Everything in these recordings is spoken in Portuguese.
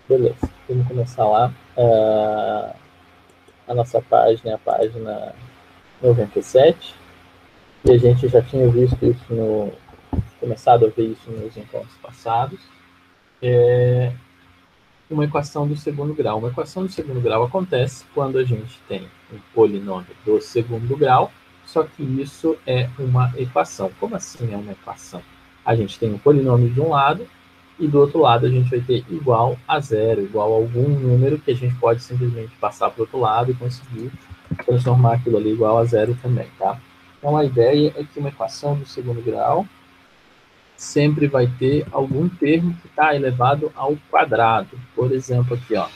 Beleza, vamos começar lá. A nossa página é a página 97. E a gente já tinha visto isso começado a ver isso nos encontros passados. Uma equação do segundo grau. Uma equação do segundo grau acontece quando a gente tem um polinômio do segundo grau, só que isso é uma equação. Como assim é uma equação? A gente tem um polinômio de um lado e do outro lado a gente vai ter igual a zero, igual a algum número que a gente pode simplesmente passar para o outro lado e conseguir transformar aquilo ali igual a zero também, tá? Então a ideia é que uma equação do segundo grau sempre vai ter algum termo que está elevado ao quadrado. Por exemplo, aqui, ó,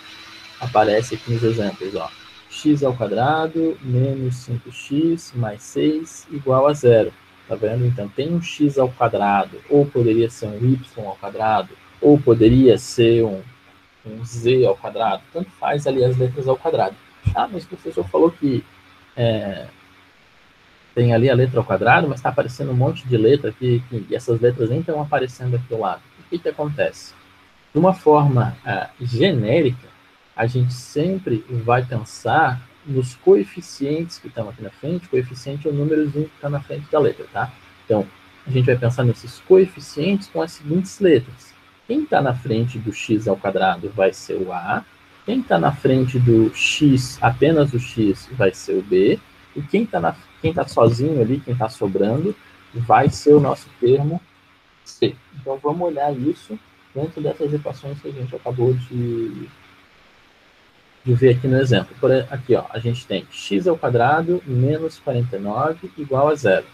aparece aqui nos exemplos, ó, x ao quadrado menos 5x mais 6 igual a zero. Tá vendo? Então, tem um x ao quadrado, ou poderia ser um y ao quadrado, ou poderia ser um z ao quadrado. Tanto faz ali as letras ao quadrado. Ah, mas o professor falou que tem ali a letra ao quadrado, mas está aparecendo um monte de letra aqui, e essas letras nem estão aparecendo aqui ao lado. O que acontece? De uma forma genérica, a gente sempre vai pensar nos coeficientes que estão aqui na frente. Coeficiente é o númerozinho que está na frente da letra, tá? Então, a gente vai pensar nesses coeficientes com as seguintes letras. Quem está na frente do x ao quadrado vai ser o A. Quem está na frente do x, apenas o x, vai ser o B. E quem tá sozinho ali, quem está sobrando, vai ser o nosso termo C. Então, vamos olhar isso dentro dessas equações que a gente acabou de ver aqui no exemplo. Aqui, ó, a gente tem x ao quadrado menos 49 igual a zero.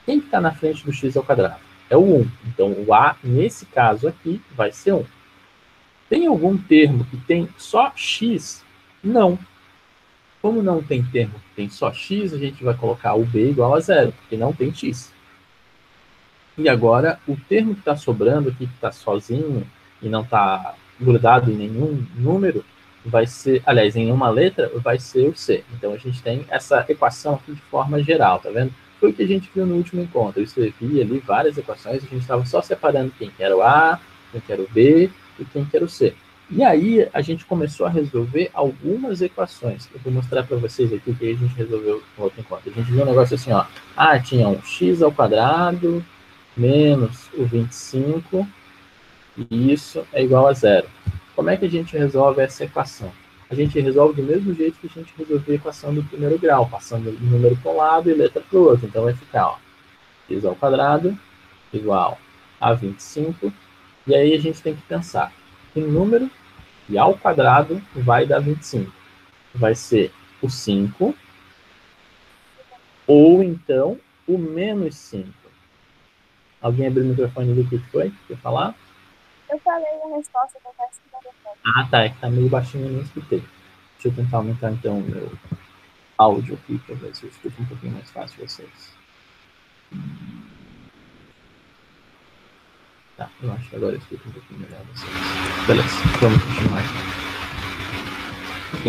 Quem está na frente do x ao quadrado? É o 1. Então, o A, nesse caso aqui, vai ser 1. Tem algum termo que tem só x? Não. Como não tem termo que tem só x, a gente vai colocar o b igual a zero, porque não tem x. E agora, o termo que está sobrando aqui, que está sozinho e não está grudado em nenhum número, vai ser, aliás, em uma letra, vai ser o C. Então, a gente tem essa equação aqui de forma geral, tá vendo? Foi o que a gente viu no último encontro. Eu escrevi ali várias equações, a gente estava só separando quem que era o A, quem que era o B e quem que era o C. E aí, a gente começou a resolver algumas equações. Eu vou mostrar para vocês aqui o que a gente resolveu no outro encontro. A gente viu um negócio assim, ó. Ah, tinha um x ao quadrado menos o 25, e isso é igual a zero. Como é que a gente resolve essa equação? A gente resolve do mesmo jeito que a gente resolveu a equação do primeiro grau, passando o número para um lado e letra para o outro. Então vai ficar, ó, x ao quadrado igual a 25, e aí a gente tem que pensar que número e ao quadrado vai dar 25. Vai ser o 5, ou então o menos 5. Alguém abriu o microfone do que foi? Quer falar? Eu falei a resposta da taxa de telefone. Ah, tá. É que tá meio baixinho, eu não escutei. Deixa eu tentar aumentar, então, o meu áudio aqui, para ver se eu escuto um pouquinho mais fácil vocês. Tá, eu acho que agora eu escuto um pouquinho melhor vocês. Beleza, vamos continuar então.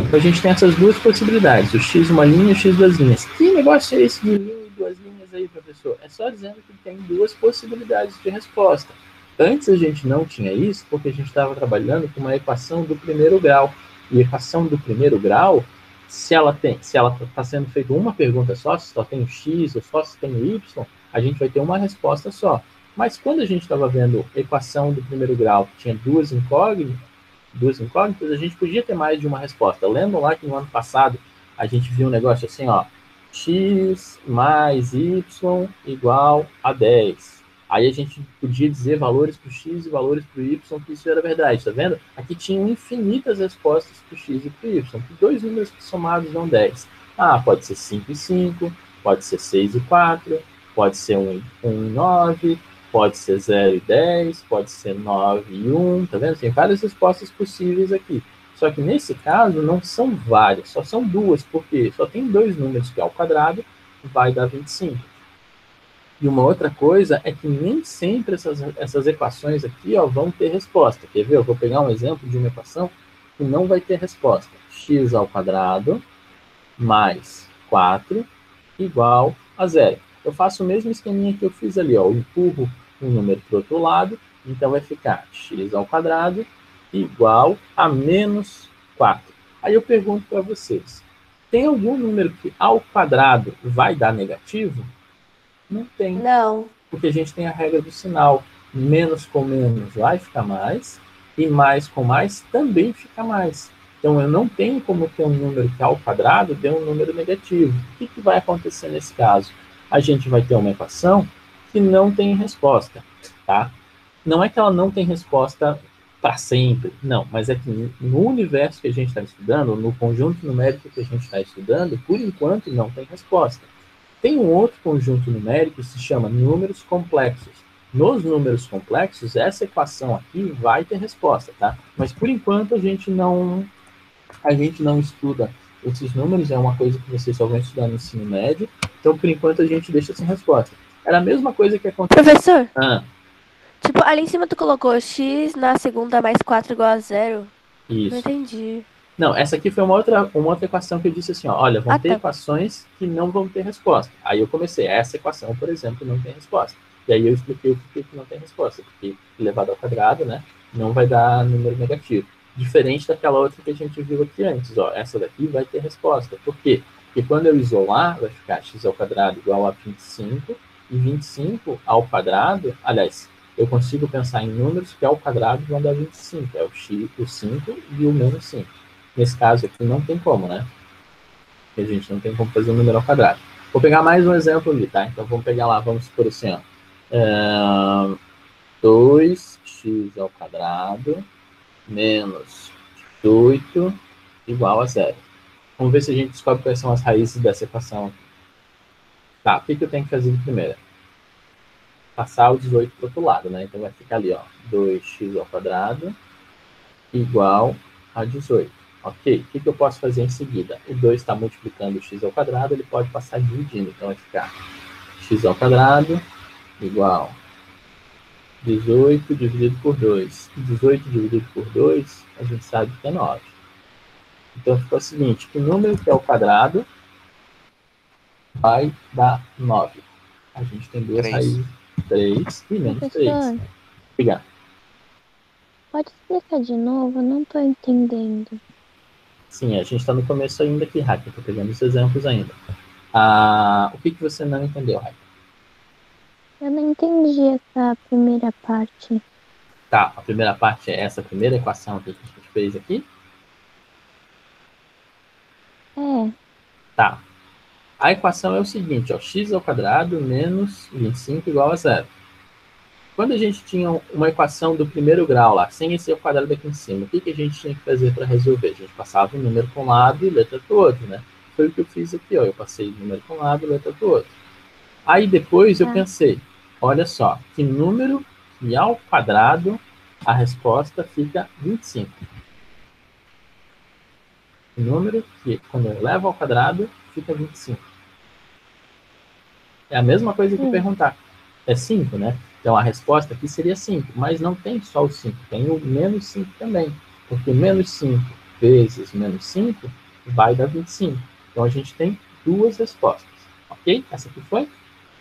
Então, a gente tem essas duas possibilidades, o x uma linha e o x duas linhas. Que negócio é esse de linha e duas linhas aí, professor? É só dizendo que tem duas possibilidades de resposta. Antes a gente não tinha isso porque a gente estava trabalhando com uma equação do primeiro grau. E a equação do primeiro grau, se ela está sendo feita uma pergunta só, se só tem o x ou só se tem o y, a gente vai ter uma resposta só. Mas quando a gente estava vendo equação do primeiro grau que tinha duas incógnitas, a gente podia ter mais de uma resposta. Lembram lá que no ano passado a gente viu um negócio assim, ó, x mais y igual a 10. Aí a gente podia dizer valores para o x e valores para o y, que isso era verdade, tá vendo? Aqui tinham infinitas respostas para o x e para o y, que dois números que somados dão 10. Ah, pode ser 5 e 5, pode ser 6 e 4, pode ser 1 e 9, pode ser 0 e 10, pode ser 9 e 1, tá vendo? Tem várias respostas possíveis aqui. Só que nesse caso não são várias, só são duas, porque só tem dois números que ao quadrado vai dar 25. E uma outra coisa é que nem sempre essas equações aqui, ó, vão ter resposta. Quer ver? Eu vou pegar um exemplo de uma equação que não vai ter resposta. X ao quadrado mais 4 igual a zero. Eu faço o mesmo esqueminha que eu fiz ali, ó. Eu empurro um número para o outro lado, então vai ficar x ao quadrado igual a menos 4. Aí eu pergunto para vocês, tem algum número que ao quadrado vai dar negativo? Não tem. Não. Porque a gente tem a regra do sinal. Menos com menos vai ficar mais, e mais com mais também fica mais. Então, eu não tenho como ter um número que ao quadrado dê um número negativo. O que vai acontecer nesse caso? A gente vai ter uma equação que não tem resposta, tá? Não é que ela não tem resposta para sempre, não, mas é que no universo que a gente está estudando, no conjunto numérico que a gente está estudando, por enquanto não tem resposta. Tem um outro conjunto numérico que se chama números complexos. Nos números complexos, essa equação aqui vai ter resposta, tá? Mas por enquanto a gente não estuda esses números, é uma coisa que vocês só vão estudar no ensino médio, então por enquanto a gente deixa sem resposta. Era a mesma coisa que aconteceu. Professor, Ah, tipo, ali em cima tu colocou x na segunda mais 4 igual a 0. Não isso. entendi. Não, essa aqui foi uma outra equação que eu disse assim, ó, olha, vão ter equações que não vão ter resposta. Aí eu comecei, essa equação, por exemplo, não tem resposta. E aí eu expliquei o que não tem resposta, porque elevado ao quadrado, né, não vai dar número negativo. Diferente daquela outra que a gente viu aqui antes, ó, essa daqui vai ter resposta. Por quê? Porque quando eu isolar, vai ficar x ao quadrado igual a 25, e 25 ao quadrado, aliás, eu consigo pensar em números que ao quadrado vão dar 25, é o x, o 5 e o menos 5. Nesse caso aqui não tem como, né? Porque a gente não tem como fazer um número ao quadrado. Vou pegar mais um exemplo ali, tá? Então vamos pegar lá, vamos por assim, ó. 2x ao quadrado menos 18 igual a 0. Vamos ver se a gente descobre quais são as raízes dessa equação aqui. Tá, o que eu tenho que fazer de primeira? Passar o 18 para o outro lado, né? Então vai ficar ali, ó, 2x ao quadrado igual a 18. Ok, o que eu posso fazer em seguida? O 2 está multiplicando o x ao quadrado, ele pode passar dividindo. Então vai ficar x ao quadrado igual 18 dividido por 2. 18 dividido por 2, a gente sabe que é 9. Então ficou o seguinte, que o número que é ao quadrado vai dar 9. A gente tem duas raízes, 3 e menos 3. Obrigado. Pode explicar de novo? Eu não estou entendendo. Sim, a gente está no começo ainda aqui, Raquel. Estou pegando os exemplos ainda. O que você não entendeu, Raquel? Eu não entendi essa primeira parte. Tá, a primeira parte é essa primeira equação que a gente fez aqui? É. Tá. A equação é o seguinte, ó, x ao quadrado menos 25 igual a 0. Quando a gente tinha uma equação do primeiro grau lá, sem esse ao quadrado aqui em cima, o que a gente tinha que fazer para resolver? A gente passava um número para um lado e letra para o outro, né? Foi o que eu fiz aqui, ó. Eu passei número para um lado e letra para o outro. Aí depois eu pensei, olha só, que número que ao quadrado a resposta fica 25. O número que, quando eu levo ao quadrado, fica 25. É a mesma coisa que perguntar. É 5, né? Então a resposta aqui seria 5, mas não tem só o 5, tem o menos 5 também. Porque menos 5 vezes menos 5 vai dar 25. Então a gente tem duas respostas. Ok? Essa aqui foi?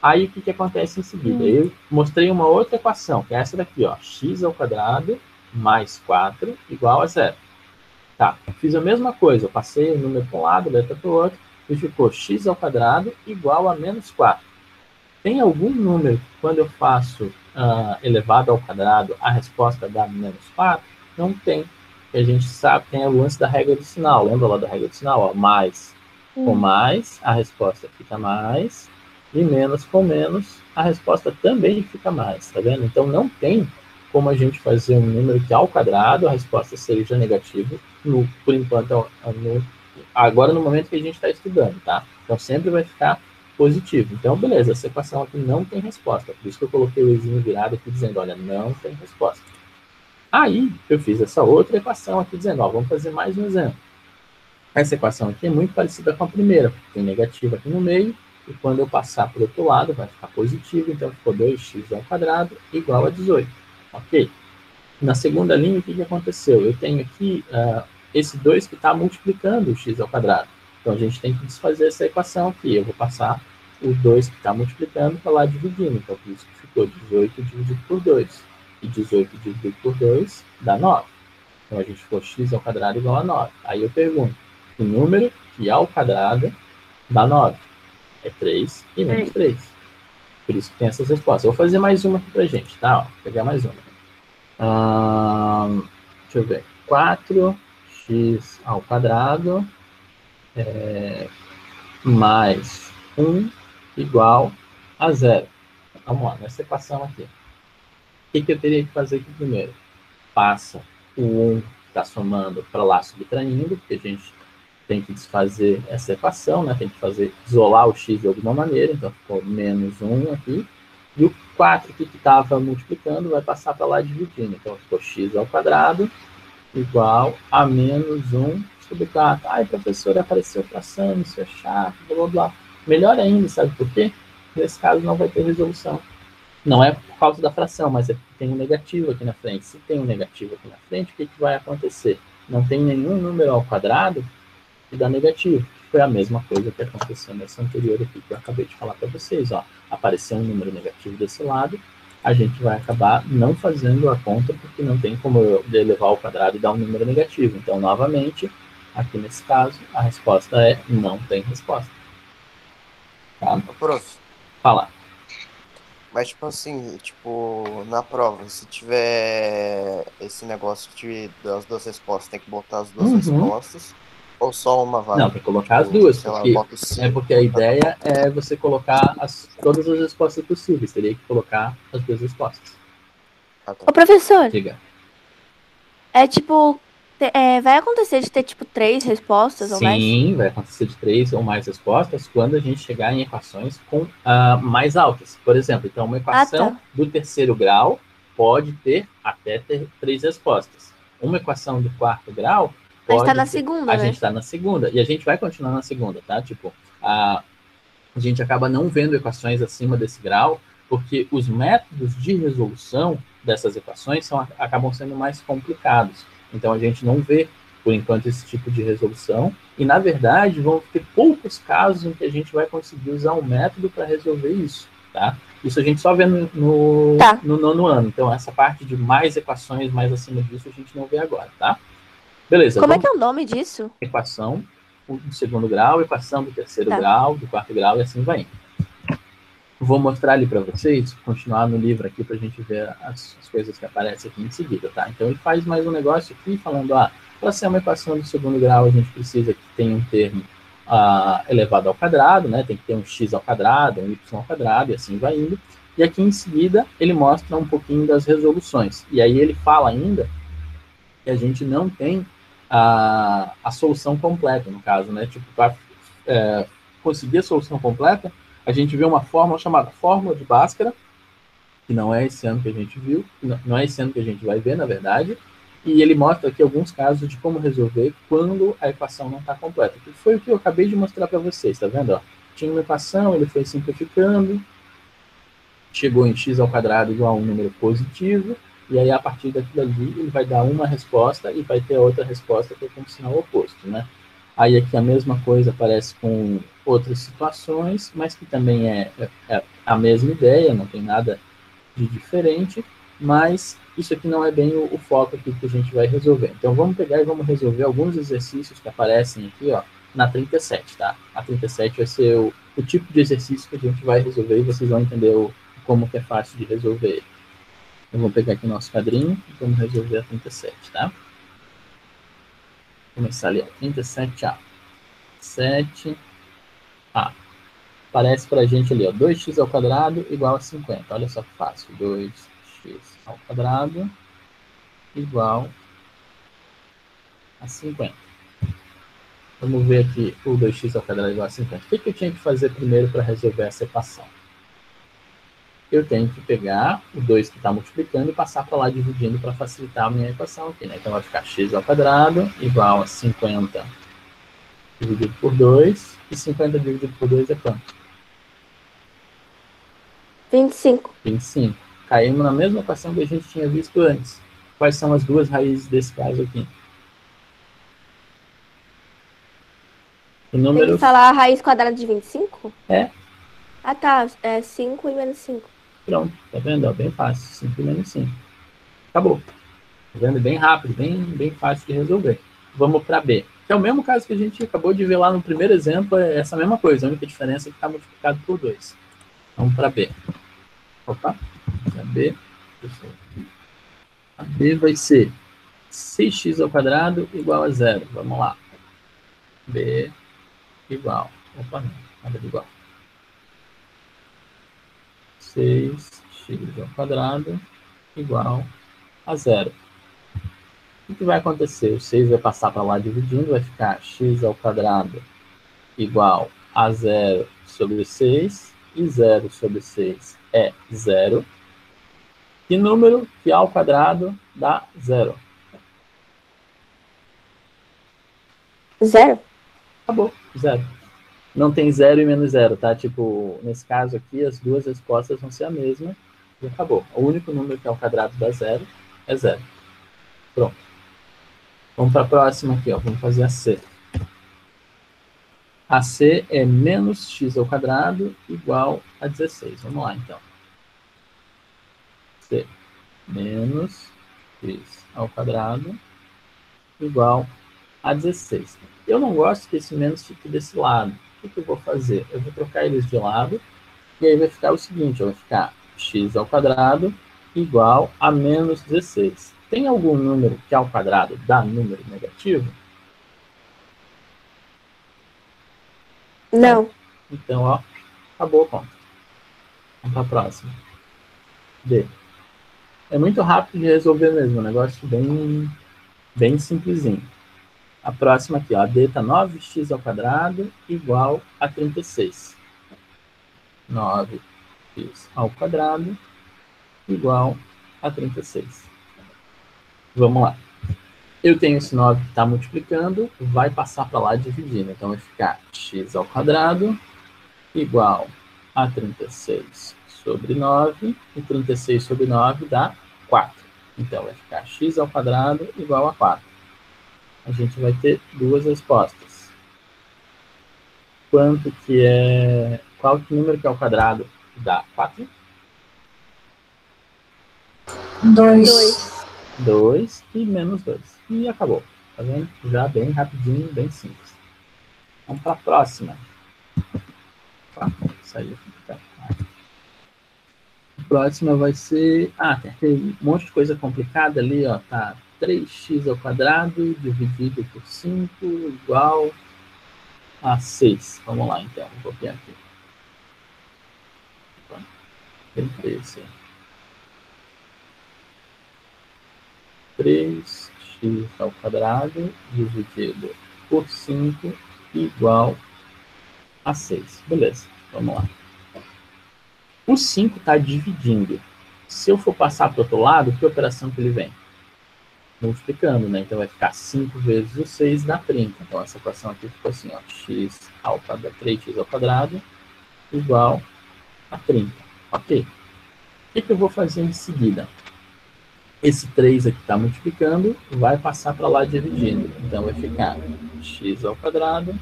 Aí o que acontece em seguida? Eu mostrei uma outra equação, que é essa daqui, ó. X ao quadrado mais 4 igual a 0. Tá, fiz a mesma coisa. Eu passei o número para um lado, letra para o outro, e ficou x ao quadrado igual a menos 4. Tem algum número que, quando eu faço elevado ao quadrado, a resposta dá menos 4? Não tem. E a gente sabe, tem o lance da regra do sinal. Lembra lá da regra do sinal? Ó, mais com mais, a resposta fica mais. E menos com menos, a resposta também fica mais. Tá vendo? Então, não tem como a gente fazer um número que, ao quadrado, a resposta seja negativa, por enquanto, agora no momento que a gente está estudando, tá? Então, sempre vai ficar positivo. Então, beleza, essa equação aqui não tem resposta. Por isso que eu coloquei o exinho virado aqui, dizendo, olha, não tem resposta. Aí, eu fiz essa outra equação aqui, dizendo, ó, vamos fazer mais um exemplo. Essa equação aqui é muito parecida com a primeira, porque tem negativo aqui no meio, e quando eu passar para o outro lado, vai ficar positivo, então ficou 2x ao quadrado igual a 18. Ok? Na segunda linha, o que aconteceu? Eu tenho aqui esse 2 que está multiplicando o x ao quadrado. Então, a gente tem que desfazer essa equação aqui. Eu vou passar o 2 que está multiplicando para lá dividindo. Então, por isso que ficou 18 dividido por 2. E 18 dividido por 2 dá 9. Então a gente ficou x ao quadrado igual a 9. Aí eu pergunto, que número que ao quadrado dá 9? É 3 e menos 3. Por isso que tem essas respostas. Eu vou fazer mais uma aqui pra gente, tá? Ó, vou pegar mais uma. Deixa eu ver. 4x ao quadrado mais 1 igual a 0. Vamos lá, nessa equação aqui. O que eu teria que fazer aqui primeiro? Passa o 1 que está somando para lá subtraindo, porque a gente tem que desfazer essa equação, né? Tem que isolar o x de alguma maneira, então ficou menos 1 aqui. E o 4 que estava multiplicando vai passar para lá dividindo. Então ficou x ao quadrado igual a menos 1 sobre 4. Ai, professor, apareceu fração, isso é chato, blá, blá, blá. Melhor ainda, sabe por quê? Nesse caso não vai ter resolução. Não é por causa da fração, mas é porque tem um negativo aqui na frente. Se tem um negativo aqui na frente, o que vai acontecer? Não tem nenhum número ao quadrado que dá negativo. Foi a mesma coisa que aconteceu nessa anterior aqui que eu acabei de falar para vocês. Ó. Apareceu um número negativo desse lado, a gente vai acabar não fazendo a conta, porque não tem como eu elevar ao quadrado e dar um número negativo. Então, novamente, aqui nesse caso, a resposta é não tem resposta. Tá? Ô, prof, Fala. mas tipo assim, tipo, na prova, se tiver esse negócio das duas respostas, tem que botar as duas respostas, ou só uma vale? Não, tem que colocar as duas, sei lá, porque, bota o cinco, porque a ideia é você colocar todas as respostas possíveis. Teria que colocar as duas respostas. Ah, tá. Ô, professor, Diga. é tipo, vai acontecer de ter tipo 3 respostas ou mais? Sim, vai acontecer de 3 ou mais respostas quando a gente chegar em equações com mais altas. Por exemplo, então uma equação do terceiro grau pode ter até 3 respostas. Uma equação do quarto grau A gente tá na ter, segunda, a né? gente está na segunda. E a gente vai continuar na segunda, tá? Tipo, a gente acaba não vendo equações acima desse grau, porque os métodos de resolução dessas equações acabam sendo mais complicados. Então a gente não vê, por enquanto, esse tipo de resolução. E, na verdade, vão ter poucos casos em que a gente vai conseguir usar um método para resolver isso. Tá? Isso a gente só vê no nono ano. Então, essa parte de mais equações, mais acima disso, a gente não vê agora. Tá? Beleza. Como é que é o nome disso? Equação do segundo grau, equação do terceiro grau, do quarto grau, e assim vai indo. Vou mostrar ali para vocês, continuar no livro aqui para a gente ver as coisas que aparecem aqui em seguida, tá? Então ele faz mais um negócio aqui falando, para ser uma equação do segundo grau a gente precisa que tenha um termo elevado ao quadrado, né? Tem que ter um x ao quadrado, um y ao quadrado, e assim vai indo. E aqui em seguida ele mostra um pouquinho das resoluções. E aí ele fala ainda que a gente não tem a solução completa, no caso, né? Tipo, para conseguir a solução completa, a gente vê uma fórmula chamada fórmula de Bhaskara, que não é esse ano que a gente viu, não é esse ano que a gente vai ver, na verdade, e ele mostra aqui alguns casos de como resolver quando a equação não está completa. Que foi o que eu acabei de mostrar para vocês, tá vendo? Ó? Tinha uma equação, ele foi simplificando, chegou em x ao quadrado igual a um número positivo, e aí a partir daquilo ali ele vai dar uma resposta e vai ter outra resposta que é com sinal oposto, né? Aí aqui a mesma coisa aparece com outras situações, mas que também é a mesma ideia, não tem nada de diferente, mas isso aqui não é bem o foco aqui que a gente vai resolver. Então vamos pegar e vamos resolver alguns exercícios que aparecem aqui, ó, na 37, tá? A 37 vai ser o tipo de exercício que a gente vai resolver e vocês vão entender como que é fácil de resolver ele. Eu vou pegar aqui o nosso quadrinho e vamos resolver a 37, tá? Vou começar ali, ó, 37A. 7A. Aparece pra gente ali, ó, 2x ao quadrado igual a 50. Olha só que fácil. 2x ao quadrado igual a 50. Vamos ver aqui o 2x ao quadrado igual a 50. O que eu tinha que fazer primeiro para resolver essa equação? Eu tenho que pegar o 2 que está multiplicando e passar para lá dividindo para facilitar a minha equação aqui, né? Então vai ficar x ao quadrado igual a 50 dividido por 2. E 50 dividido por 2 é quanto? 25. 25. Caímos na mesma equação que a gente tinha visto antes. Quais são as duas raízes desse caso aqui? O número... Tem que falar a raiz quadrada de 25? É. Ah, tá. É 5 e menos 5. Pronto, tá vendo? Bem fácil. 5 menos 5. Acabou. vendo? Bem rápido, bem fácil de resolver. Vamos para B, que é o mesmo caso que a gente acabou de ver lá no primeiro exemplo, é essa mesma coisa, a única diferença é que está multiplicado por 2. Vamos para B. Opa, a B. A B vai ser 6x ao quadrado igual a 0. Vamos lá. B igual. Opa, não, nada de igual. 6x ao quadrado igual a 0. O que vai acontecer? O 6 vai passar para lá dividindo, vai ficar x ao quadrado igual a 0 sobre 6, e 0 sobre 6 é 0. Que número que ao quadrado dá 0? 0. Acabou, 0. Não tem 0 e menos 0, tá? Tipo, nesse caso aqui, as duas respostas vão ser a mesma e acabou. O único número que ao quadrado dá 0 é 0. Pronto. Vamos para a próxima aqui, ó. Vamos fazer a C. A C é menos x ao quadrado igual a 16. Vamos lá, então. C menos x ao quadrado igual a 16. Eu não gosto que esse menos fique desse lado. O que eu vou fazer? Eu vou trocar eles de lado, e aí vai ficar o seguinte, vai ficar x ao quadrado igual a menos 16. Tem algum número que ao quadrado dá número negativo? Não. Então, ó, acabou a conta. Vamos para a próxima. D. É muito rápido de resolver mesmo, um negócio bem simplesinho. A próxima aqui, ó, a D está 9x ao quadrado igual a 36. 9x ao quadrado igual a 36. Vamos lá. Eu tenho esse 9 que está multiplicando, vai passar para lá dividindo. Então, vai ficar x ao quadrado igual a 36 sobre 9. E 36 sobre 9 dá 4. Então, vai ficar x ao quadrado igual a 4. A gente vai ter duas respostas. Quanto que é... Qual que número que é ao quadrado dá 4? 2. 2 e menos 2. E acabou. Tá vendo? Já bem rapidinho, bem simples. Vamos para a próxima. Saiu. A próxima vai ser... tem aquele monte de coisa complicada ali, ó. Tá 3x ao quadrado dividido por 5 igual a 6. Vamos lá, então. Vou copiar aqui. Tem 3, 3x ao quadrado dividido por 5 igual a 6. Beleza, vamos lá. O 5 está dividindo. Se eu for passar para o outro lado, que operação que ele vem? Multiplicando, né? Então vai ficar 5 vezes o 6 dá 30. Então essa equação aqui ficou assim, ó, x ao quadrado, 3x ao quadrado igual a 30. Ok. O que eu vou fazer em seguida? Esse 3 aqui está multiplicando, vai passar para lá dividindo. Então, vai ficar x ao quadrado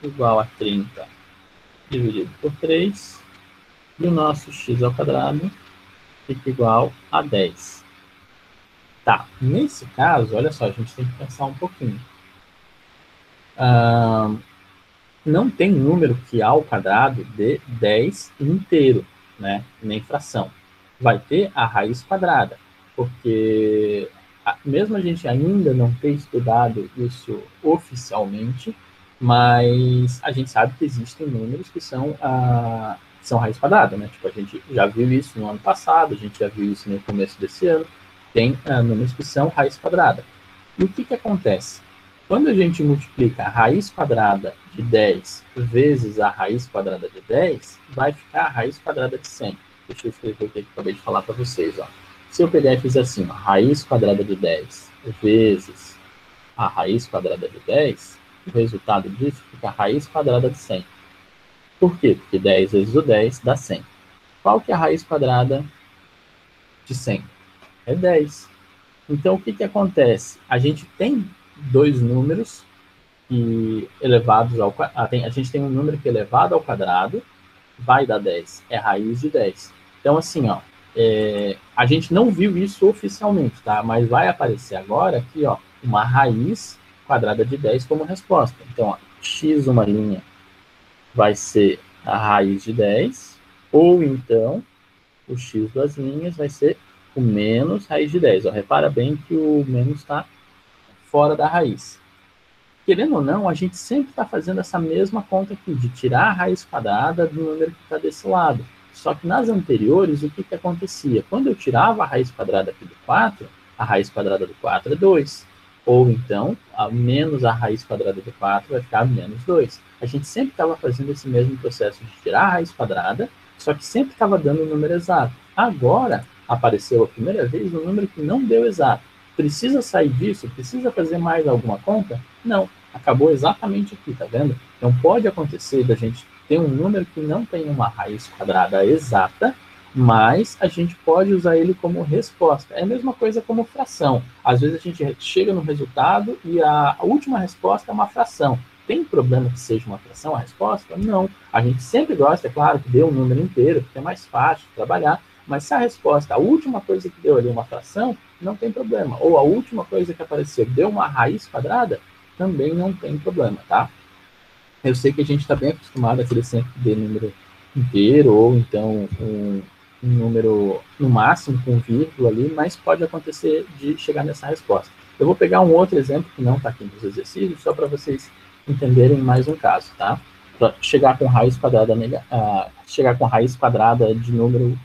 igual a 30 dividido por 3. E o nosso x ao quadrado fica igual a 10. Tá, nesse caso, olha só, a gente tem que pensar um pouquinho. Não tem número que ao quadrado dê 10 inteiro, né? Nem fração. Vai ter a raiz quadrada. Porque mesmo a gente ainda não ter estudado isso oficialmente, mas a gente sabe que existem números que são raiz quadrada, né? Tipo, a gente já viu isso no ano passado, a gente já viu isso no começo desse ano, tem números que são raiz quadrada. E o que acontece? Quando a gente multiplica a raiz quadrada de 10 vezes a raiz quadrada de 10, vai ficar a raiz quadrada de 100. Deixa eu escrever o que eu acabei de falar para vocês, ó. Se eu pegar e fizer assim, ó, raiz quadrada de 10 vezes a raiz quadrada de 10, o resultado disso fica a raiz quadrada de 100. Por quê? Porque 10 vezes o 10 dá 100. Qual que é a raiz quadrada de 100? É 10. Então, o que acontece? A gente tem dois números elevados ao quadrado. A gente tem um número que é elevado ao quadrado, vai dar 10. É raiz de 10. Então, assim, ó, A gente não viu isso oficialmente, tá? Mas vai aparecer agora aqui, ó, uma raiz quadrada de 10 como resposta. Então, ó, x uma linha vai ser a raiz de 10, ou então o x duas linhas vai ser o menos raiz de 10. Ó, repara bem que o menos está fora da raiz. Querendo ou não, a gente sempre está fazendo essa mesma conta aqui, de tirar a raiz quadrada do número que está desse lado. Só que nas anteriores, o que acontecia? Quando eu tirava a raiz quadrada aqui do 4, a raiz quadrada do 4 é 2. Ou então, menos a raiz quadrada do 4 vai ficar menos 2. A gente sempre estava fazendo esse mesmo processo de tirar a raiz quadrada, só que sempre estava dando o número exato. Agora, apareceu a primeira vez um número que não deu exato. Precisa sair disso? Precisa fazer mais alguma conta? Não. Acabou exatamente aqui, tá vendo? Então, pode acontecer da gente ter um número que não tem uma raiz quadrada exata, mas a gente pode usar ele como resposta. É a mesma coisa como fração. Às vezes a gente chega no resultado e a última resposta é uma fração. Tem problema que seja uma fração a resposta? Não. A gente sempre gosta, é claro, que dê um número inteiro, porque é mais fácil de trabalhar, mas se a resposta, a última coisa que deu ali uma fração, não tem problema. Ou a última coisa que apareceu deu uma raiz quadrada, também não tem problema, tá? Eu sei que a gente está bem acostumado a querer sempre ter número inteiro, ou então um número no máximo com vírgula ali, mas pode acontecer de chegar nessa resposta. Eu vou pegar um outro exemplo que não está aqui nos exercícios, só para vocês entenderem mais um caso, tá? Para chegar com raiz quadrada, chegar com raiz quadrada de número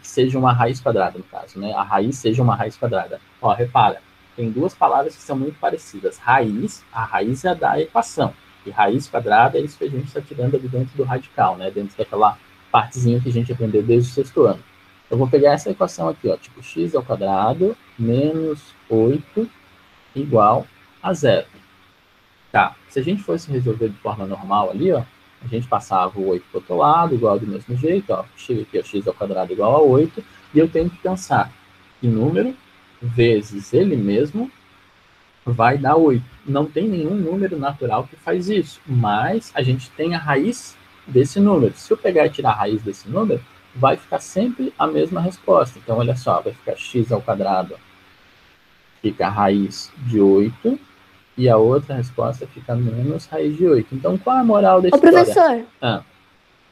que seja uma raiz quadrada, no caso, né? A raiz seja uma raiz quadrada. Ó, repara, tem duas palavras que são muito parecidas. Raiz, a raiz é da equação. E raiz quadrada é isso que a gente está tirando ali dentro do radical, né? Dentro daquela partezinha que a gente aprendeu desde o sexto ano. Eu vou pegar essa equação aqui, ó, tipo x ao quadrado menos 8 igual a 0. Tá, se a gente fosse resolver de forma normal ali, ó, a gente passava o 8 para o outro lado, igual do mesmo jeito, ó, chega aqui, ó, x ao quadrado igual a 8, e eu tenho que pensar que número vezes ele mesmo vai dar 8. Não tem nenhum número natural que faz isso, mas a gente tem a raiz desse número. Se eu pegar e tirar a raiz desse número, vai ficar sempre a mesma resposta. Então, olha só, vai ficar x ao quadrado, fica a raiz de 8, e a outra resposta fica menos raiz de 8. Então, qual a moral da história? Professor,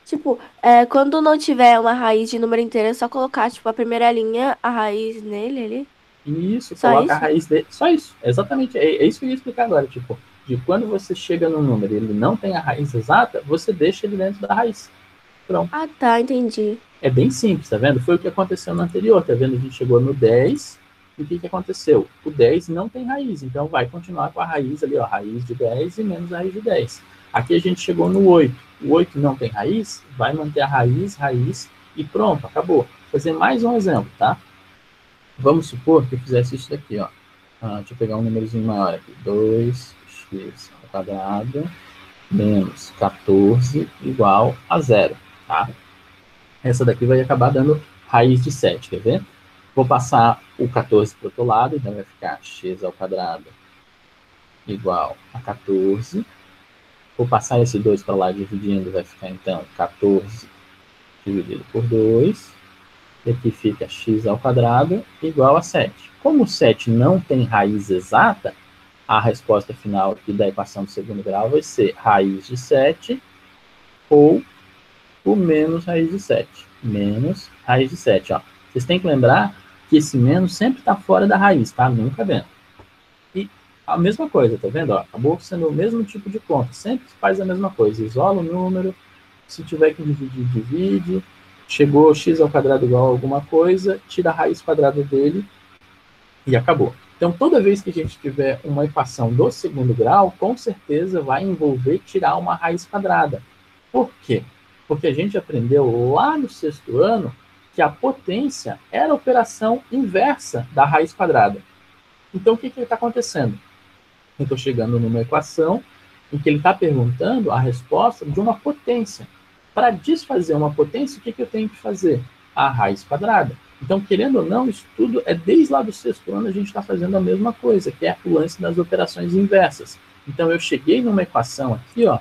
tipo, quando não tiver uma raiz de número inteiro, é só colocar, tipo, a primeira linha, a raiz nele ali? Isso, Só coloca isso? a raiz dele. Só isso, exatamente. É isso que eu ia explicar agora. Tipo, de quando você chega no número e ele não tem a raiz exata, você deixa ele dentro da raiz. Pronto. Ah, tá, entendi. É bem simples, tá vendo? Foi o que aconteceu no anterior, tá vendo? A gente chegou no 10, e o que aconteceu? O 10 não tem raiz, então vai continuar com a raiz ali, ó, raiz de 10 e menos a raiz de 10. Aqui a gente chegou no 8. O 8 não tem raiz, vai manter a raiz, e pronto, acabou. Vou fazer mais um exemplo, tá? Vamos supor que eu fizesse isso daqui, ó. Deixa eu pegar um númerozinho maior aqui. 2x ao quadrado menos 14 igual a 0, tá? Essa daqui vai acabar dando raiz de 7, quer ver? Vou passar o 14 para o outro lado, então vai ficar x ao quadrado igual a 14. Vou passar esse 2 para lá dividindo, vai ficar então 14 dividido por 2. E aqui fica x ao quadrado igual a 7. Como o 7 não tem raiz exata, a resposta final aqui da equação do segundo grau vai ser raiz de 7 ou o menos raiz de 7. Menos raiz de 7, ó. Vocês têm que lembrar que esse menos sempre está fora da raiz, tá? Nunca dentro. E a mesma coisa, tá vendo? Ó, acabou sendo o mesmo tipo de conta. Sempre faz a mesma coisa. Isola o número. Se tiver que dividir, divide. Chegou x ao quadrado igual a alguma coisa, tira a raiz quadrada dele e acabou. Então, toda vez que a gente tiver uma equação do segundo grau, com certeza vai envolver tirar uma raiz quadrada. Por quê? Porque a gente aprendeu lá no sexto ano que a potência era a operação inversa da raiz quadrada. Então, o que está acontecendo? Eu estou chegando numa equação em que ele está perguntando a resposta de uma potência. Para desfazer uma potência, o que eu tenho que fazer? A raiz quadrada. Então, querendo ou não, isso tudo é desde lá do sexto ano a gente está fazendo a mesma coisa, que é o lance das operações inversas. Então, eu cheguei numa equação aqui, ó,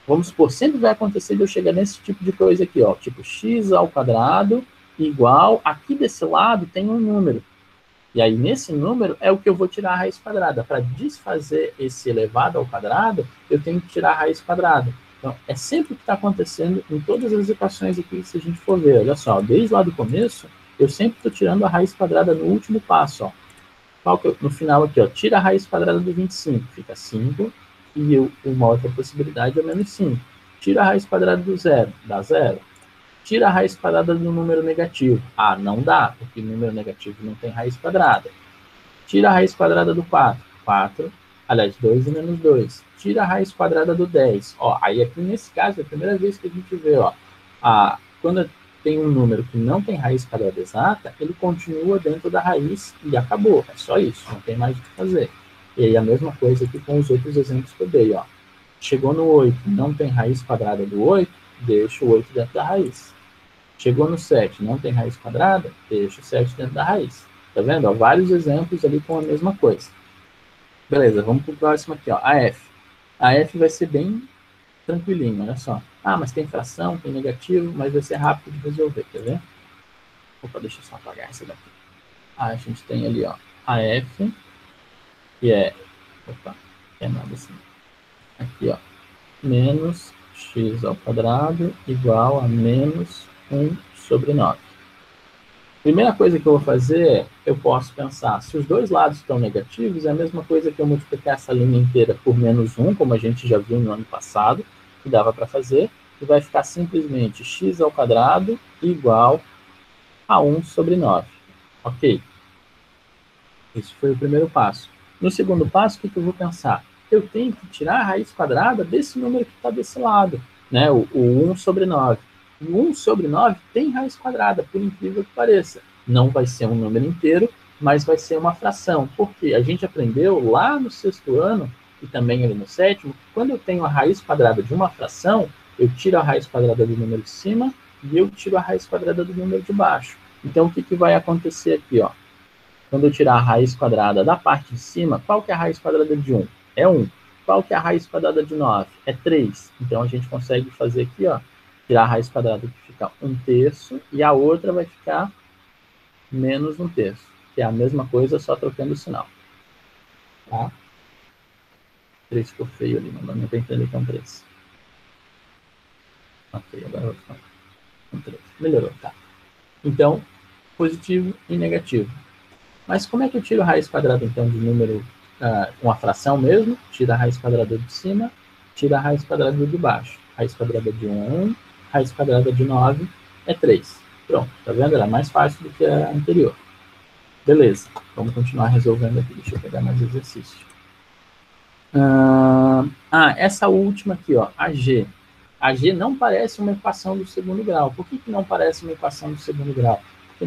vamos supor, sempre vai acontecer de eu chegar nesse tipo de coisa aqui, ó, tipo x ao quadrado igual, aqui desse lado tem um número. E aí, nesse número, é o que eu vou tirar a raiz quadrada. Para desfazer esse elevado ao quadrado, eu tenho que tirar a raiz quadrada. Então, é sempre o que está acontecendo em todas as equações aqui, se a gente for ver. Olha só, desde lá do começo, eu sempre estou tirando a raiz quadrada no último passo. Ó. No final aqui, ó, tira a raiz quadrada do 25, fica 5. E uma outra possibilidade é menos 5. Tira a raiz quadrada do 0, dá 0. Tira a raiz quadrada do número negativo. Ah, não dá, porque o número negativo não tem raiz quadrada. Tira a raiz quadrada do 4. 4, aliás, 2 e menos 2. Tira a raiz quadrada do 10. Ó, aí aqui nesse caso, é a primeira vez que a gente vê, ó, quando tem um número que não tem raiz quadrada exata, ele continua dentro da raiz e acabou. É só isso, não tem mais o que fazer. E aí a mesma coisa aqui com os outros exemplos que eu dei, ó. Chegou no 8, não tem raiz quadrada do 8, deixa o 8 dentro da raiz. Chegou no 7, não tem raiz quadrada, deixa o 7 dentro da raiz. Tá vendo? Ó, vários exemplos ali com a mesma coisa. Beleza, vamos pro próximo aqui, ó, a F. A F vai ser bem tranquilinho, olha só. Ah, mas tem fração, tem negativo, mas vai ser rápido de resolver, quer ver? Opa, deixa eu só apagar essa daqui. A gente tem ali, ó, a F, que é... Opa, não é nada assim. Aqui, ó, menos x ao quadrado igual a menos 1 sobre 9. Primeira coisa que eu vou fazer é, eu posso pensar, se os dois lados estão negativos, é a mesma coisa que eu multiplicar essa linha inteira por menos 1, como a gente já viu no ano passado, que dava para fazer, e vai ficar simplesmente x ao quadrado igual a 1 sobre 9. Ok? Isso foi o primeiro passo. No segundo passo, o que eu vou pensar? Eu tenho que tirar a raiz quadrada desse número que está desse lado, né? O 1 sobre 9. E 1 sobre 9 tem raiz quadrada, por incrível que pareça. Não vai ser um número inteiro, mas vai ser uma fração. Porque a gente aprendeu lá no sexto ano, e também ali no sétimo, que quando eu tenho a raiz quadrada de uma fração, eu tiro a raiz quadrada do número de cima e eu tiro a raiz quadrada do número de baixo. Então, o que vai acontecer aqui, ó? Quando eu tirar a raiz quadrada da parte de cima, qual que é a raiz quadrada de 1? É 1. Qual que é a raiz quadrada de 9? É 3. Então, a gente consegue fazer aqui, ó, tirar a raiz quadrada que fica 1/3, e a outra vai ficar menos 1/3, que é a mesma coisa, só trocando o sinal. Tá? 3 ficou feio ali, não dá nem para entender que é 3. Ok, agora eu vou ficar 3. Melhorou, tá. Então, positivo e negativo. Mas como é que eu tiro a raiz quadrada, então, de número com a fração mesmo? Tira a raiz quadrada de cima, tira a raiz quadrada de baixo. Raiz quadrada de 1 é 1, raiz quadrada de 9 é 3. Pronto, tá vendo? Era mais fácil do que a anterior. Beleza, vamos continuar resolvendo aqui. Deixa eu pegar mais exercício. Essa última aqui, ó, a G. A G não parece uma equação do segundo grau. Por que não parece uma equação do segundo grau? Porque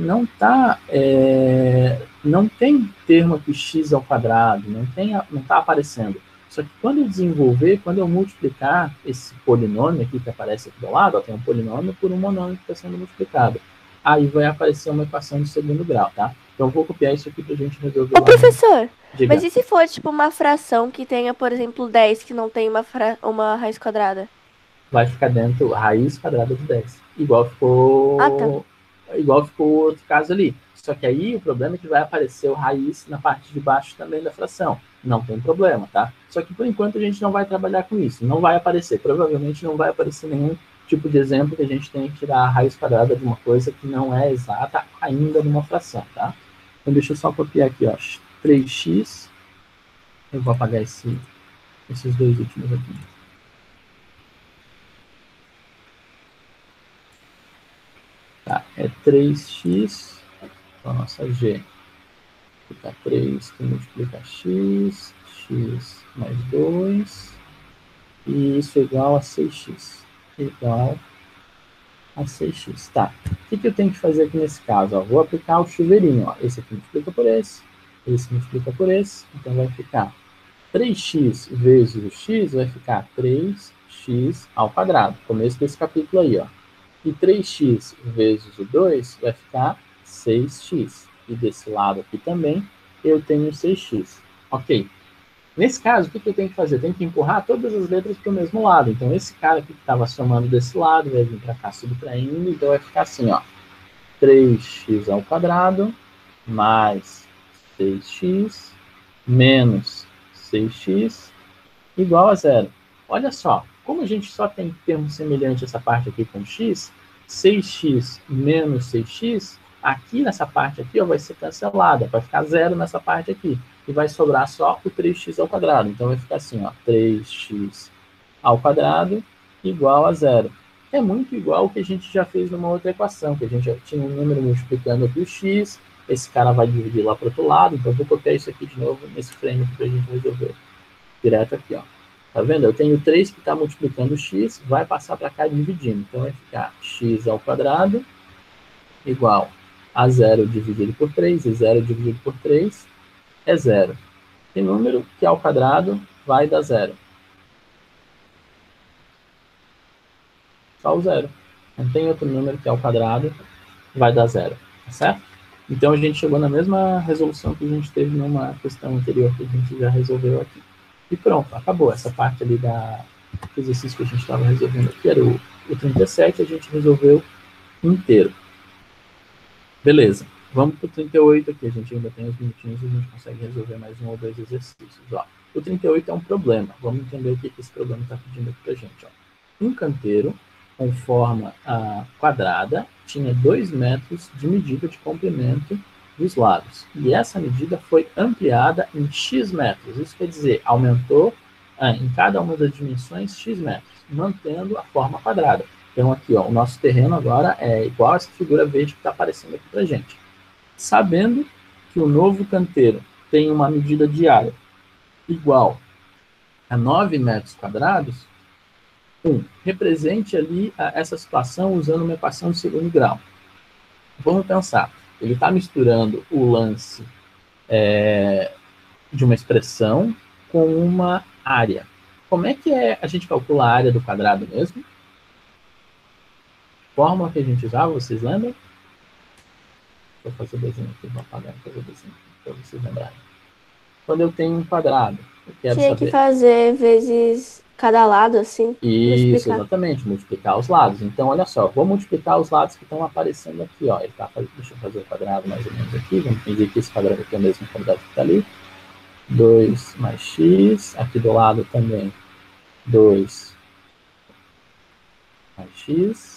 não tem termo aqui x ao quadrado, não está aparecendo. Só que quando eu desenvolver, quando eu multiplicar esse polinômio aqui que aparece aqui do lado, ó, tem um polinômio por um monômio que está sendo multiplicado. Aí vai aparecer uma equação de segundo grau, tá? Então eu vou copiar isso aqui para a gente resolver. Ô, professor, mas e se for tipo uma fração que tenha, por exemplo, 10, que não tem uma raiz quadrada? Vai ficar dentro raiz quadrada de 10. Igual ficou o outro caso ali. Só que aí o problema é que vai aparecer o raiz na parte de baixo também da fração. Não tem problema, tá? Só que por enquanto a gente não vai trabalhar com isso. Não vai aparecer. Provavelmente não vai aparecer nenhum tipo de exemplo que a gente tenha que tirar a raiz quadrada de uma coisa que não é exata ainda numa fração, tá? Então deixa eu só copiar aqui, ó. 3x. Eu vou apagar esses dois últimos aqui. Tá, é 3x, então a nossa g fica 3 que multiplica x, x mais 2, e isso é igual a 6x, igual a 6x. Tá, o que eu tenho que fazer aqui nesse caso? Ó, vou aplicar o chuveirinho, ó. Esse aqui multiplica por esse multiplica por esse, então vai ficar 3x vezes o x, vai ficar 3x ao quadrado, começo desse capítulo aí, ó. E 3x vezes o 2 vai ficar 6x. E desse lado aqui também eu tenho 6x. Ok. Nesse caso, o que eu tenho que fazer? Eu tenho que empurrar todas as letras para o mesmo lado. Então, esse cara aqui que estava somando desse lado vai vir para cá subtraindo. Então, vai ficar assim, ó. 3x ao quadrado mais 6x menos 6x igual a zero. Olha só, como a gente só tem termo semelhante essa parte aqui com x, 6x menos 6x, aqui nessa parte aqui ó, vai ser cancelada, vai ficar zero nessa parte aqui. E vai sobrar só o 3x ao quadrado. Então vai ficar assim, ó, 3x ao quadrado igual a zero. É muito igual ao que a gente já fez numa outra equação, que a gente já tinha um número multiplicando aqui o x, esse cara vai dividir lá para o outro lado, então eu vou copiar isso aqui de novo nesse frame aqui para a gente resolver. Direto aqui, ó. Tá vendo? Eu tenho 3 que está multiplicando o x, vai passar para cá dividindo. Então vai ficar x ao quadrado igual a 0 dividido por 3, e 0 dividido por 3 é 0. Tem número que ao quadrado vai dar 0. Só o 0. Não tem outro número que ao quadrado vai dar 0. Tá certo? Então a gente chegou na mesma resolução que a gente teve numa questão anterior que a gente já resolveu aqui. E pronto, acabou. Essa parte ali do exercício que a gente estava resolvendo aqui era o 37, a gente resolveu inteiro. Beleza. Vamos para o 38 aqui, a gente ainda tem uns minutinhos e a gente consegue resolver mais um ou dois exercícios. Ó, o 38 é um problema. Vamos entender o que esse problema está pedindo aqui para a gente. Ó. Um canteiro com forma quadrada tinha 2 metros de medida de comprimento dos lados. E essa medida foi ampliada em x metros. Isso quer dizer, aumentou em cada uma das dimensões x metros, mantendo a forma quadrada. Então aqui, ó, o nosso terreno agora é igual a essa figura verde que está aparecendo aqui para a gente. Sabendo que o novo canteiro tem uma medida de área igual a 9 metros quadrados, represente ali essa situação usando uma equação de segundo grau. Vamos pensar, ele está misturando o lance de uma expressão com uma área. Como é que a gente calcula a área do quadrado mesmo? Fórmula que a gente usava, vocês lembram? Vou fazer o desenho aqui, vou apagar e fazer o desenho aqui, para vocês lembrarem. Quando eu tenho um quadrado, eu quero Tinha saber... que fazer vezes cada lado, assim. Isso, multiplicar. exatamente, multiplicar os lados. Então, olha só, vou multiplicar os lados que estão aparecendo aqui, ó. Deixa eu fazer o quadrado mais ou menos aqui, vamos fingir que esse quadrado aqui é o mesmo quadrado que está ali. 2 mais x, aqui do lado também 2 mais x.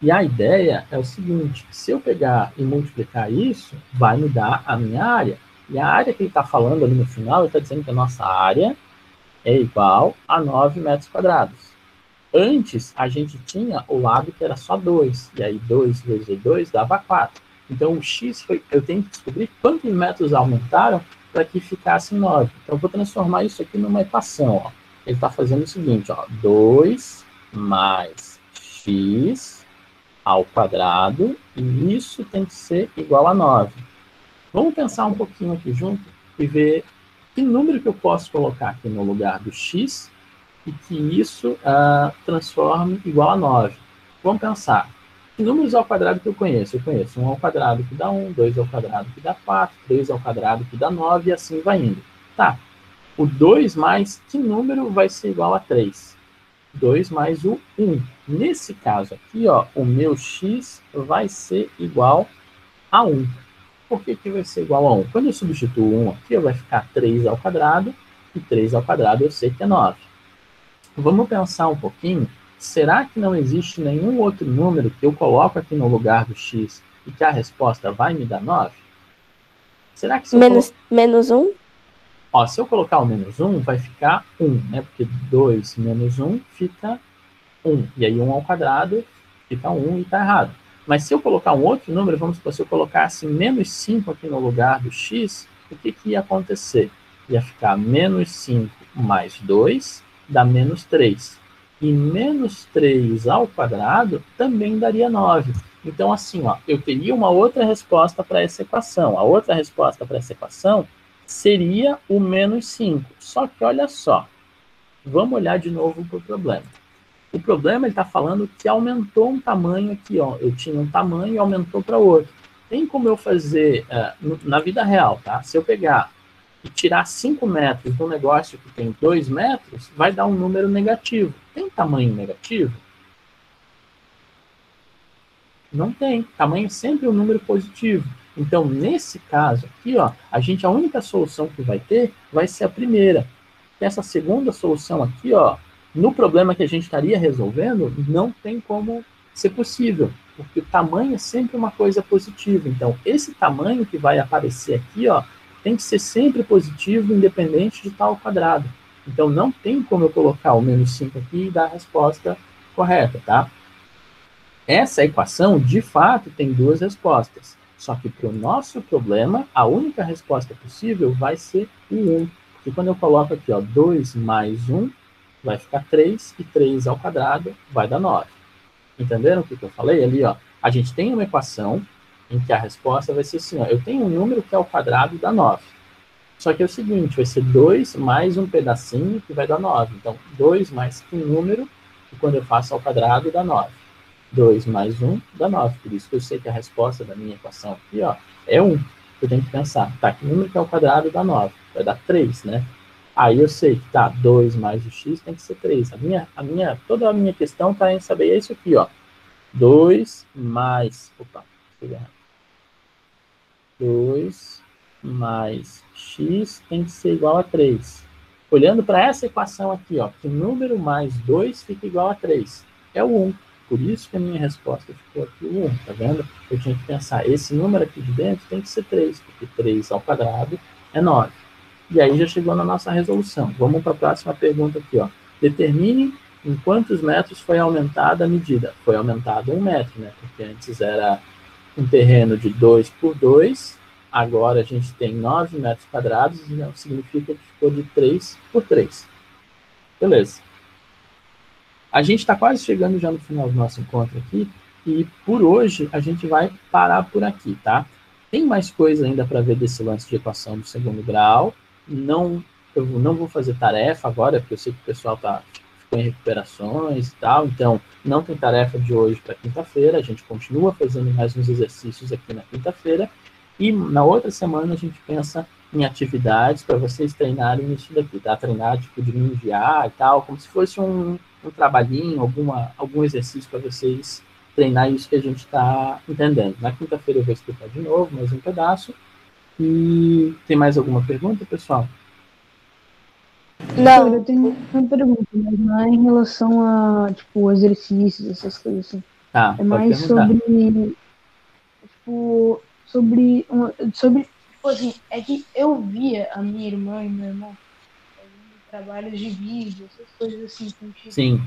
E a ideia é o seguinte, se eu pegar e multiplicar isso, vai me dar a minha área. E a área que ele está falando ali no final, ele está dizendo que a nossa área é igual a 9 metros quadrados. Antes, a gente tinha o lado que era só 2. E aí 2 vezes 2 dava 4. Então o x foi... Eu tenho que descobrir quantos metros aumentaram para que ficasse 9. Então eu vou transformar isso aqui numa equação. Ó. Ele está fazendo o seguinte, ó, 2 mais x ao quadrado, e isso tem que ser igual a 9. Vamos pensar um pouquinho aqui junto e ver que número que eu posso colocar aqui no lugar do x e que isso transforme igual a 9. Vamos pensar. Que números ao quadrado que eu conheço? Eu conheço 1 ao quadrado que dá 1, 2 ao quadrado que dá 4, 3 ao quadrado que dá 9 e assim vai indo. Tá. O 2 mais que número vai ser igual a 3? 2 mais o 1. Nesse caso aqui, ó, o meu x vai ser igual a 1. Por que vai ser igual a 1? Quando eu substituo 1 aqui, vai ficar 3 ao quadrado, e 3 ao quadrado eu sei que é 9. Vamos pensar um pouquinho, será que não existe nenhum outro número que eu coloco aqui no lugar do x e que a resposta vai me dar 9? Será que se menos 1? Ó, se eu colocar o menos 1, vai ficar 1, né? Porque 2 menos 1 fica 1. E aí 1 ao quadrado fica 1 e está errado. Mas se eu colocar um outro número, vamos supor, se eu colocasse menos 5 aqui no lugar do x, o que ia acontecer? Ia ficar menos 5 mais 2 dá menos 3. E menos 3 ao quadrado também daria 9. Então, assim, ó, eu teria uma outra resposta para essa equação. A outra resposta para essa equação seria o menos 5. Só que, olha só, vamos olhar de novo para o problema. O problema, ele está falando que aumentou um tamanho aqui, ó. Eu tinha um tamanho e aumentou para outro. Tem como eu fazer, na vida real, tá? Se eu pegar e tirar 5 metros de um negócio que tem 2 metros, vai dar um número negativo. Tem tamanho negativo? Não tem. Tamanho é sempre um número positivo. Então, nesse caso aqui, ó, a única solução que vai ter vai ser a primeira. Essa segunda solução aqui, ó, no problema que a gente estaria resolvendo, não tem como ser possível, porque o tamanho é sempre uma coisa positiva. Então, esse tamanho que vai aparecer aqui, ó, tem que ser sempre positivo, independente de tal quadrado. Então, não tem como eu colocar o menos 5 aqui e dar a resposta correta, tá? Essa equação, de fato, tem duas respostas. Só que para o nosso problema, a única resposta possível vai ser o 1. Porque quando eu coloco aqui, ó, 2 mais 1, vai ficar 3, e 3 ao quadrado vai dar 9. Entenderam o que eu falei ali, ó? A gente tem uma equação em que a resposta vai ser assim, ó, eu tenho um número que é ao quadrado dá 9. Só que é o seguinte, vai ser 2 mais um pedacinho que vai dar 9. Então, 2 mais um número, que quando eu faço ao quadrado dá 9. 2 mais 1 dá 9. Por isso que eu sei que a resposta da minha equação aqui, ó, é 1. Eu tenho que pensar, tá, que número que é ao quadrado dá 9? Vai dar 3, né? Aí eu sei que, tá, 2 mais o x tem que ser 3. Toda a minha questão tá em saber isso aqui, ó. 2 mais... Opa, deixa eu ver. 2 mais x tem que ser igual a 3. Olhando para essa equação aqui, ó, que número mais 2 fica igual a 3. É o 1. Por isso que a minha resposta ficou aqui o 1, tá vendo? Eu tinha que pensar, esse número aqui de dentro tem que ser 3, porque 3 ao quadrado é 9. E aí já chegou na nossa resolução. Vamos para a próxima pergunta aqui, ó. Determine em quantos metros foi aumentada a medida. Foi aumentado 1 metro, né? Porque antes era um terreno de 2 por 2, agora a gente tem 9 metros quadrados, e não significa que ficou de 3 por 3. Beleza. A gente está quase chegando já no final do nosso encontro aqui, e por hoje a gente vai parar por aqui, tá? Tem mais coisa ainda para ver desse lance de equação do segundo grau. Eu não vou fazer tarefa agora, porque eu sei que o pessoal ficou em recuperações e tal, então não tem tarefa de hoje para quinta-feira, a gente continua fazendo mais uns exercícios aqui na quinta-feira, e na outra semana a gente pensa em atividades para vocês treinarem isso daqui, tá? Treinar, tipo, de me enviar e tal, como se fosse um trabalhinho, algum exercício para vocês treinar isso que a gente está entendendo. Na quinta-feira eu vou explicar de novo, mais um pedaço. E tem mais alguma pergunta, pessoal? Não. Eu tenho uma pergunta, mas não é em relação a, tipo, exercícios, essas coisas assim. Tá, é mais sobre, tipo, tipo assim, é que eu via a minha irmã e meu irmão fazendo trabalhos de vídeo, essas coisas assim, contigo. Sim.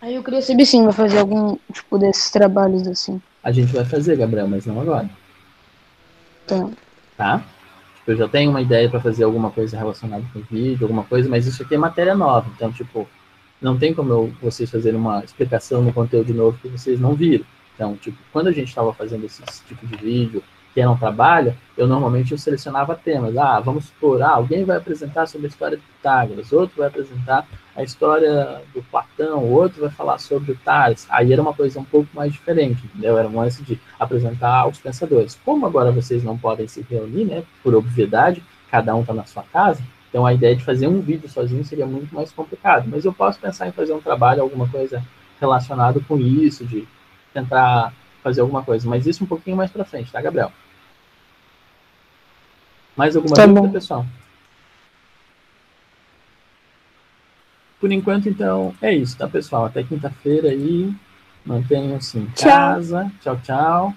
Aí eu queria saber, sim, vai fazer algum, tipo, desses trabalhos assim. A gente vai fazer, Gabriel, mas não agora. Tá? Tipo, eu já tenho uma ideia para fazer alguma coisa relacionada com vídeo, alguma coisa, mas isso aqui é matéria nova, então, tipo, não tem como vocês fazerem uma explicação no conteúdo novo que vocês não viram. Então, tipo, quando a gente estava fazendo esse tipo de vídeo, que era um trabalho, eu selecionava temas. Vamos supor, alguém vai apresentar sobre a história de Pitágoras, outro vai apresentar a história do Platão, outro vai falar sobre o Tales. Aí era uma coisa um pouco mais diferente, entendeu? Era um lance de apresentar os pensadores. Como agora vocês não podem se reunir, né, por obviedade, cada um está na sua casa, então a ideia de fazer um vídeo sozinho seria muito mais complicado. Mas eu posso pensar em fazer um trabalho, alguma coisa relacionada com isso, de tentar fazer alguma coisa, mas isso um pouquinho mais para frente, tá, Gabriel? Mais alguma dúvida, pessoal? Por enquanto, então, é isso, tá, pessoal? Até quinta-feira aí. Mantenham-se em casa. Tchau, tchau.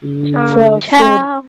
E... Tchau.